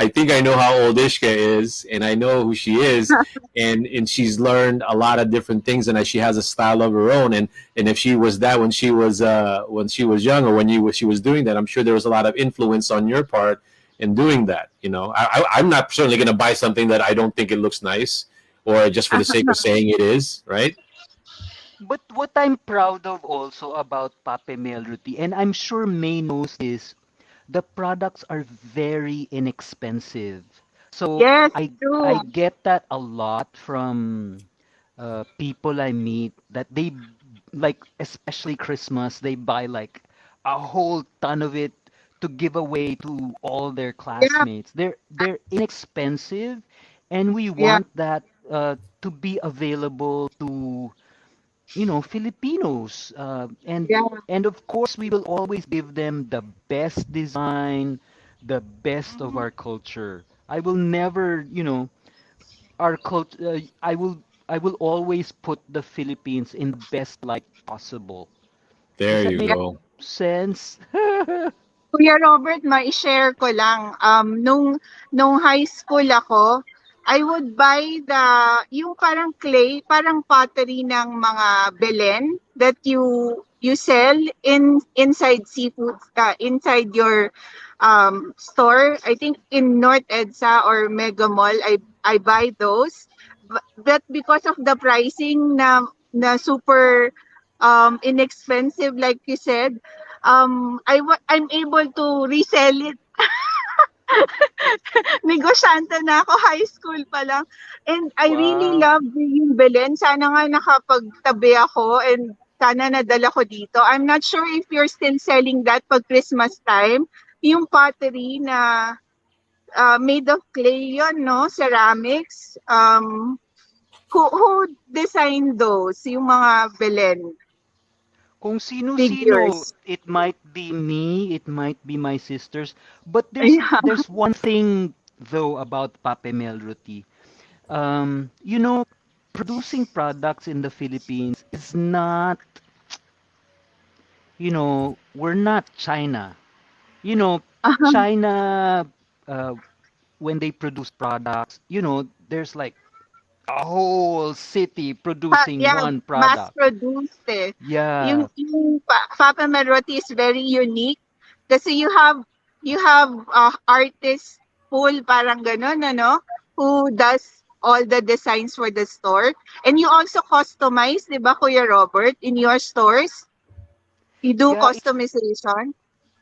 Speaker 4: think I know how old Ishka is, and I know who she is, and she's learned a lot of different things, and she has a style of her own, and if she was that when she was young, or she was doing that, I'm sure there was a lot of influence on your part in doing that. I'm not certainly going to buy something that I don't think it looks nice, or just for the sake of saying it is right.
Speaker 5: But what I'm proud of also about Papemelroti, and I'm sure May knows this, the products are very inexpensive. So
Speaker 6: Yes,
Speaker 5: I
Speaker 6: true.
Speaker 5: get that a lot from people I meet that they like, especially Christmas, they buy like a whole ton of it to give away to all their
Speaker 6: Yeah,
Speaker 5: classmates. They're inexpensive, and we
Speaker 6: yeah,
Speaker 5: want that to be available to Filipinos,
Speaker 6: yeah.
Speaker 5: and of course we will always give them the best design, the best of our culture. I will never, our culture. I will always put the Philippines in the best light possible. Does
Speaker 4: There
Speaker 5: that
Speaker 4: you
Speaker 5: make
Speaker 4: go.
Speaker 5: sense?
Speaker 6: Kuya Robert, mai-share ko lang, nung high school ako, I would buy yung parang clay, parang pottery ng mga Belen that you sell inside seafood, inside your store. I think in North EDSA or Mega Mall, I buy those. But because of the pricing na super inexpensive, like you said, I'm able to resell it. Negosyante na ako, high school pa lang. And I really
Speaker 5: Wow.
Speaker 6: love yung Belen. Sana nga nakapagtabi ako and sana nadala ko dito. I'm not sure if you're still selling that pag Christmas time. Yung pottery na made of clay yon, no? Ceramics. Who designed those? Yung mga Belen
Speaker 5: Kung sino-sino,
Speaker 6: figures.
Speaker 5: it might be me, it might be my sisters, but there's
Speaker 6: Yeah.
Speaker 5: there's one thing though about Pape Melroti. You know, producing products in the Philippines is not, we're not China. China, uh, when they produce products, there's like a whole city producing
Speaker 6: Yeah,
Speaker 5: one
Speaker 6: mass
Speaker 5: product.
Speaker 6: produced eh.
Speaker 5: Yeah,
Speaker 6: Yung Papemelroti is very unique kasi you have artists pool parang ganun ano who does all the designs for the store, and you also customize, 'di ba Kuya Robert, in your stores? You do
Speaker 5: yeah,
Speaker 6: customization?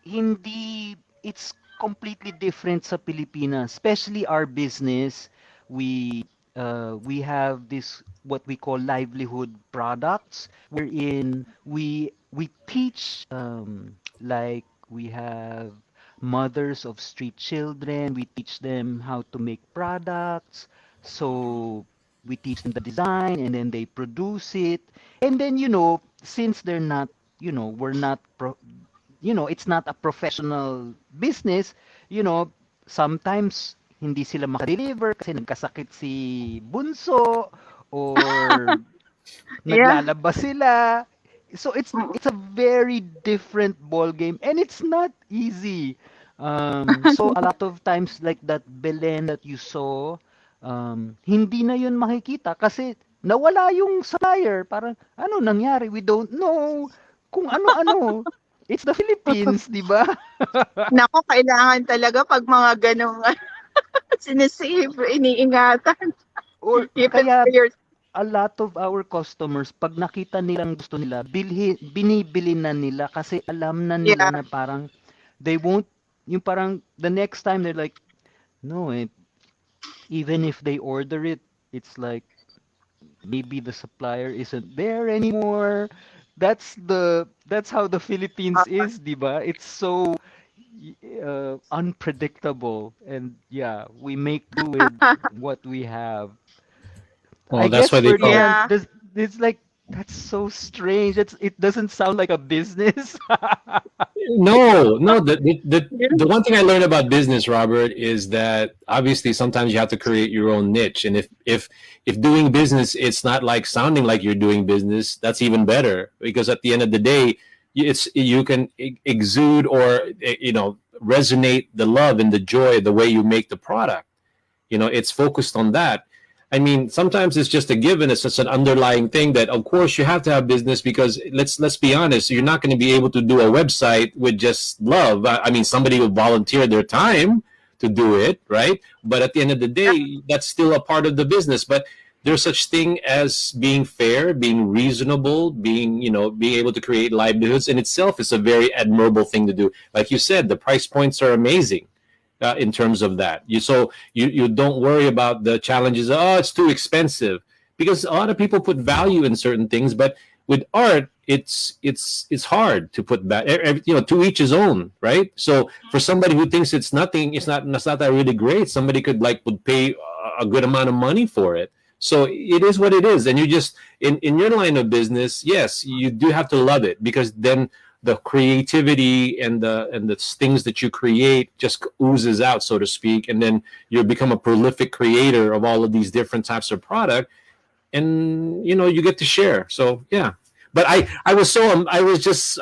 Speaker 5: hindi it's completely different sa Pilipinas, especially our business. We have this what we call livelihood products, wherein we teach, like we have mothers of street children. We teach them how to make products. So we teach them the design, and then they produce it. And then, since they're not, we're not it's not a professional business, you know, sometimes hindi sila makadeliver kasi nagkasakit si Bunso or
Speaker 6: Yeah.
Speaker 5: naglalaba sila. So
Speaker 6: Mm.
Speaker 5: it's a very different ball game, and it's not easy. So a lot of times, like that Belen that you saw, hindi na yun makikita kasi nawala yung supplier. Parang ano nangyari? We don't know. Kung ano-ano. It's the Philippines, di ba?
Speaker 6: Naku, kailangan talaga 'pag mga gano'ng sinisave, iniingatan.
Speaker 5: Or
Speaker 6: Keep it
Speaker 5: kaya
Speaker 6: for your
Speaker 5: a lot of our customers, pag nakita nilang gusto nila, binibili na nila kasi alam na nila
Speaker 6: yeah.
Speaker 5: na parang they won't, yung parang the next time they're like, no, even if they order it, it's like maybe the supplier isn't there anymore. That's how the Philippines is, 'di ba? It's so unpredictable, and yeah, we make do with what we have. I
Speaker 4: Well, that's
Speaker 5: guess
Speaker 4: why they call.
Speaker 5: Ferdinand,
Speaker 6: Yeah.
Speaker 5: it's like that's so strange. It doesn't sound like a business.
Speaker 4: No, no.
Speaker 6: Yeah.
Speaker 4: The one thing I learned about business, Robert, is that obviously sometimes you have to create your own niche, and if doing business, it's not like sounding like you're doing business. That's even better because at the end of the day, you can exude or resonate the love and the joy the way you make the product. It's focused on that. I mean, sometimes it's just a given. It's just an underlying thing that, of course, you have to have business because let's be honest, you're not going to be able to do a website with just love. I mean, somebody will volunteer their time to do it, right? But at the end of the day, that's still a part of the business. But there's such thing as being fair, being reasonable, being able to create livelihoods in itself is a very admirable thing to do. Like you said, the price points are amazing in terms of that. You don't worry about the challenges. Oh, it's too expensive because a lot of people put value in certain things, but with art, it's hard to put back. To each his own, right? So for somebody who thinks it's nothing, it's not that really great. Somebody would pay a good amount of money for it. So it is what it is, and you just in your line of business, yes, you do have to love it because then the creativity and the things that you create just oozes out, so to speak, and then you become a prolific creator of all of these different types of product, and you get to share. So yeah, but I was just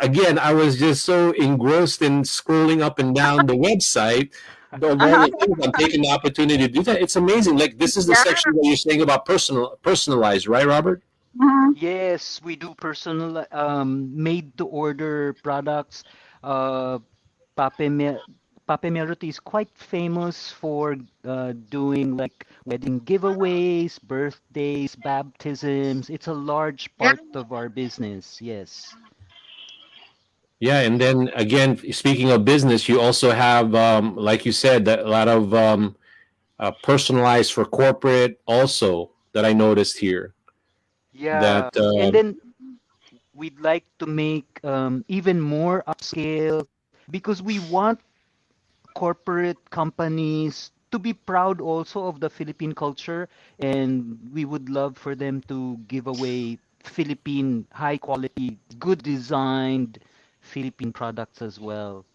Speaker 4: so engrossed in scrolling up and down the website of all the things. I'm taking the opportunity to do that. It's amazing. Like this is the
Speaker 6: Yeah.
Speaker 4: section where you're saying about personalized, right, Robert?
Speaker 6: Mhm.
Speaker 5: Yes, we do personal, made to order products. Uh, Pape Papemelroti is quite famous for doing like wedding giveaways, birthdays, baptisms. It's a large
Speaker 6: Yeah.
Speaker 5: part of our business. Yes.
Speaker 4: Yeah, and then again, speaking of business, you also have, like you said, that a lot of personalized for corporate also that I noticed here. That
Speaker 5: Yeah. And then we'd like to make even more upscale because we want corporate companies to be proud also of the Philippine culture, and we would love for them to give away Philippine high quality, good designed Philippine products as well.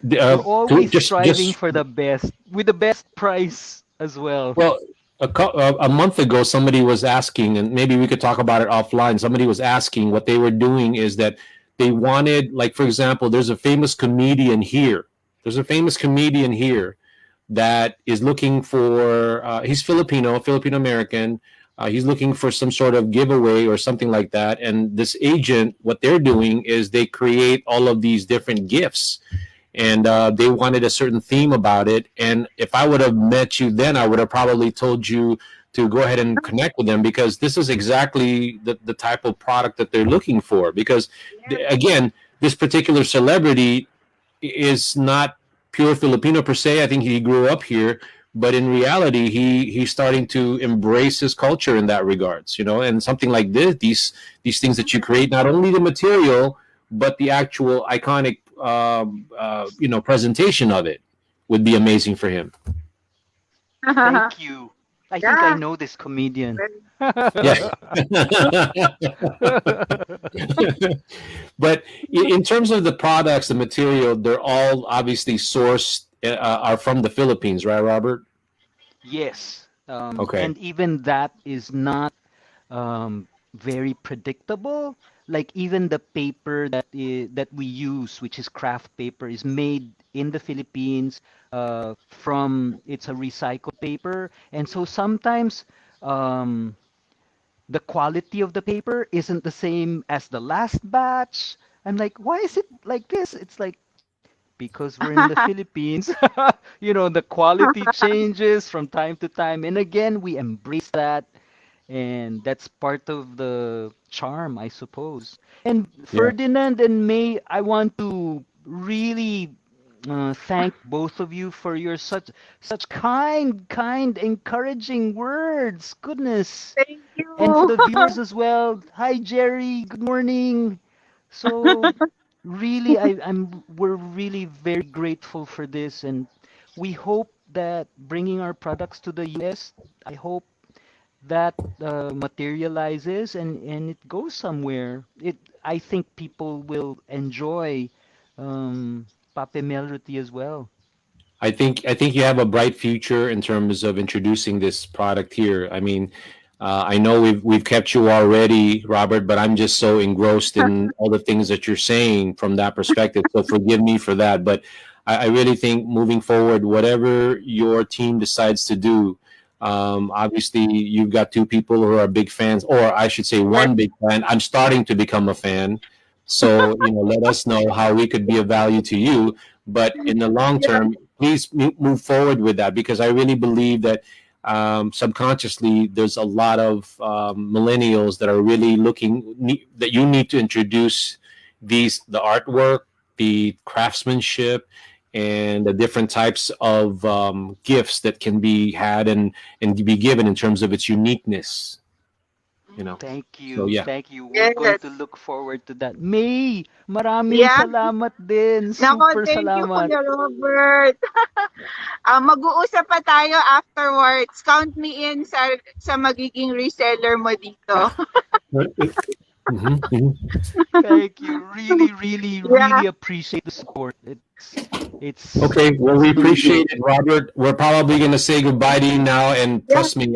Speaker 5: We're always striving
Speaker 4: just
Speaker 5: for the best with the best price as well.
Speaker 4: well, a month ago, somebody was asking, and maybe we could talk about it offline. Somebody was asking what they were doing is that they wanted, like, for example, there's a famous comedian here. There's a famous comedian here that is looking for. He's Filipino American. He's looking for some sort of giveaway or something like that. And this agent, what they're doing is they create all of these different gifts, and they wanted a certain theme about it. And if I would have met you then, I would have probably told you to go ahead and connect with them, because this is exactly the type of product that they're looking for. Because again, this particular celebrity is not pure Filipino per se. I think he grew up here, but in reality, he's starting to embrace his culture in that regards. And something like this, these things that you create, not only the material but the actual iconic presentation of it would be amazing for him.
Speaker 5: Thank you. I think I
Speaker 6: Yeah.
Speaker 5: know this comedian.
Speaker 4: Yeah. But in terms of the products, the material, they're all obviously sourced, are from the Philippines, right, Robert?
Speaker 5: Yes.
Speaker 4: Okay.
Speaker 5: And even that is not very predictable. Like even the paper that we use, which is craft paper, is made in the Philippines. From It's a recycled paper, and so sometimes um, the quality of the paper isn't the same as the last batch. I'm like, why is it like this? It's like because we're in the Philippines. The quality changes from time to time, and again, we embrace that, and that's part of the charm, I suppose. And
Speaker 4: Yeah.
Speaker 5: Ferdinand and May, I want to really thank both of you for your such kind, encouraging words. Goodness.
Speaker 6: Thank
Speaker 5: And for
Speaker 6: you.
Speaker 5: the viewers as well. Hi, Jerry. Good morning. So really, we're really very grateful for this, and we hope that bringing our products to the US, I hope that materializes and it goes somewhere. I think people will enjoy um, Papemelroti as well.
Speaker 4: I think you have a bright future in terms of introducing this product here. I mean, I know we've kept you already, Robert, but I'm just so engrossed in all the things that you're saying from that perspective. So forgive me for that, but I really think moving forward, whatever your team decides to do, obviously you've got two people who are big fans, or I should say one big fan. I'm starting to become a fan. So, let us know how we could be of value to you. But in the long
Speaker 6: Yeah.
Speaker 4: term, please move forward with that, because I really believe that subconsciously there's a lot of millennials that are really that you need to introduce the artwork, the craftsmanship, and the different types of gifts that can be had and be given in terms of its uniqueness.
Speaker 5: Thank
Speaker 4: So
Speaker 5: you.
Speaker 4: yeah.
Speaker 5: Thank you. We're going to
Speaker 6: Yes.
Speaker 5: look forward to that. May, maraming
Speaker 6: Yeah.
Speaker 5: salamat din.
Speaker 6: Nako,
Speaker 5: Super
Speaker 6: thank you,
Speaker 5: salamat.
Speaker 6: Kuya Robert. Mag-uusap pa tayo afterwards. Count me in sa magiging reseller mo dito.
Speaker 4: Mhm, mhm.
Speaker 5: Thank you. Really, really,
Speaker 6: Yeah.
Speaker 5: really appreciate the support. It's
Speaker 4: Okay, well, we
Speaker 5: it's too
Speaker 4: appreciate
Speaker 5: good.
Speaker 4: it, Robert. We're probably going to say goodbye to you now. And
Speaker 6: Yeah.
Speaker 4: trust me,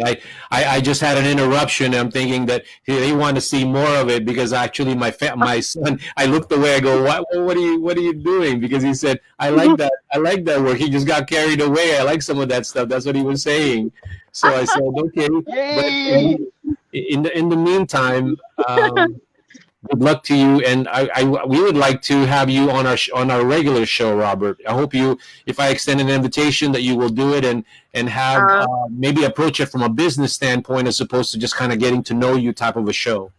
Speaker 4: I just had an interruption. I'm thinking that they want to see more of it, because actually my son, I looked away. I go, what are you doing? Because he said, I like that work. He just got carried away. I like some of that stuff. That's what he was saying. So I said, okay, but
Speaker 5: Yay!
Speaker 4: in the meantime, good luck to you, and we would like to have you on our regular show, Robert. I hope if I extend an invitation, that you will do it, and have
Speaker 6: Uh,
Speaker 4: maybe approach it from a business standpoint, as opposed to just kind of getting to know you type of a show.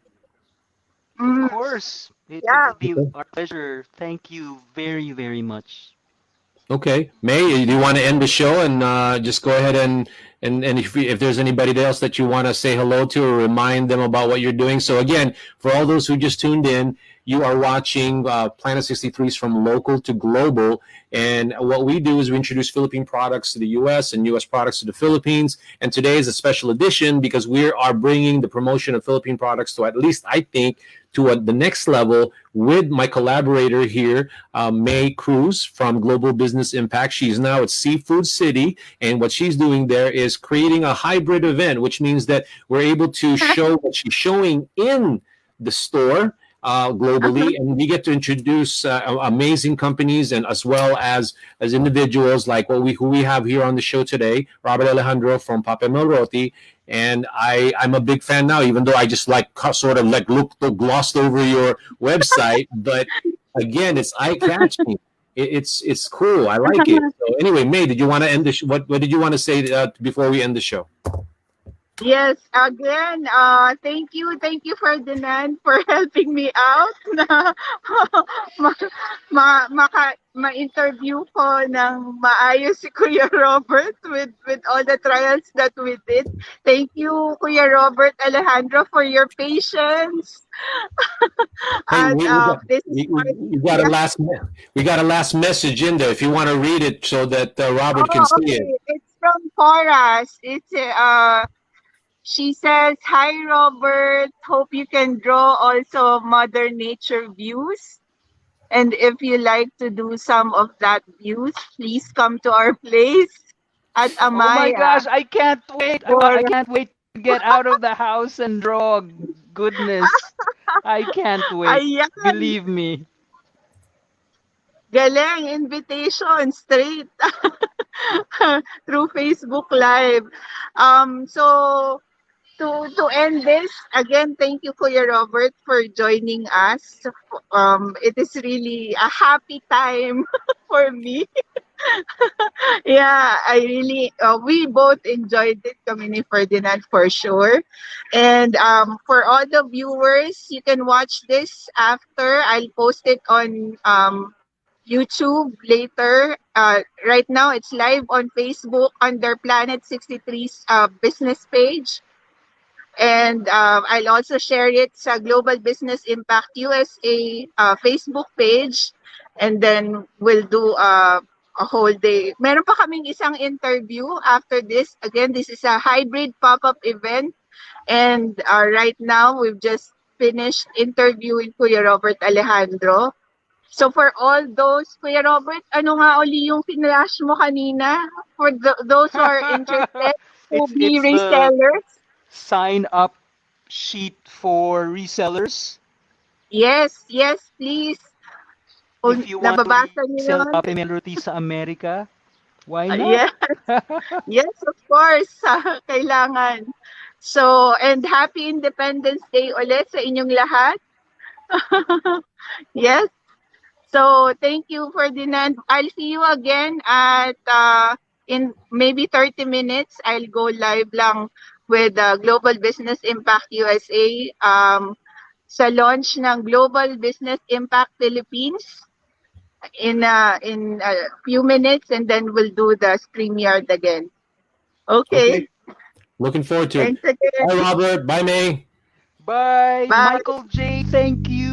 Speaker 5: Of
Speaker 6: mm,
Speaker 5: course. It
Speaker 6: yeah.
Speaker 5: would be
Speaker 4: Okay.
Speaker 5: our pleasure. Thank you very, very much.
Speaker 4: Okay, May, do you want to end the show and just go ahead and if there's anybody else that you want to say hello to or remind them about what you're doing. So again, for all those who just tuned in, you are watching Planet 63's From Local to Global, and what we do is we introduce Philippine products to the U.S. and U.S. products to the Philippines. And today is a special edition because we are bringing the promotion of Philippine products to, at least I think, to the next level with my collaborator here, May Cruz from Global Business Impact. She's now at Seafood City, and what she's doing there is creating a hybrid event, which means that we're able to show what she's showing in the store, globally, and we get to introduce amazing companies, and as well as individuals like who we have here on the show today, Robert Alejandro from Papemelroti. And I'm a big fan now, even though I just like sort of like glossed over your website, but again, it's eye catching. It's cool. I like it. So anyway, May, did you want to end the what did you want to say before we end the show?
Speaker 6: Yes, again, thank you Ferdinand for helping me out na ma-interview ko ng maayos si Kuya Robert with all the trials that we did. Thank you, Kuya Robert Alejandro, for your patience.
Speaker 4: Hey,
Speaker 6: And this is
Speaker 4: we got a last message in there if you want to read it so that Robert can see it.
Speaker 6: okay. It's from Coras. She says, "Hi Robert, hope you can draw also Mother Nature views. And if you like to do some of that views, please come to our place at
Speaker 5: Oh my
Speaker 6: Amaya."
Speaker 5: gosh, I can't wait. I can't wait to get out of the house and draw. Goodness. I can't wait.
Speaker 6: Ayan,
Speaker 5: Believe me.
Speaker 6: galing, invitation straight through Facebook Live. So to end this, again, thank you, Kuya Robert, for joining us. It is really a happy time for me. Yeah, I really, we both enjoyed it, kami ni Ferdinand for sure. And for all the viewers, you can watch this after. I'll post it on YouTube later. Right now, it's live on Facebook under Planet 63's business page. And I'll also share it sa Global Business Impact USA Facebook page. And then we'll do a whole day. Meron pa kaming isang interview after this. Again, this is a hybrid pop-up event. And right now, we've just finished interviewing Kuya Robert Alejandro. So for all those, Kuya Robert, ano nga uli yung flash mo kanina? For those who are interested to be
Speaker 5: It's the
Speaker 6: resellers?
Speaker 5: sign up sheet for resellers.
Speaker 6: Yes, please. Kung
Speaker 5: If you want to
Speaker 6: nababasa niyo
Speaker 5: resell
Speaker 6: yun.
Speaker 5: Papemelroti sa Amerika, why not?
Speaker 6: Yes, yes, of course. Kailangan. So, and happy Independence Day ulit sa inyong lahat. Yes. So, thank you, Ferdinand. I'll see you again at in maybe 30 minutes. I'll go live lang with Global Business Impact USA sa launch ng Global Business Impact Philippines in a few minutes, and then we'll do the StreamYard again. Okay.
Speaker 4: Looking forward to it.
Speaker 6: Thanks again.
Speaker 4: Bye, Robert. Bye, May.
Speaker 5: Bye,
Speaker 6: Bye.
Speaker 5: Michael J. Thank you.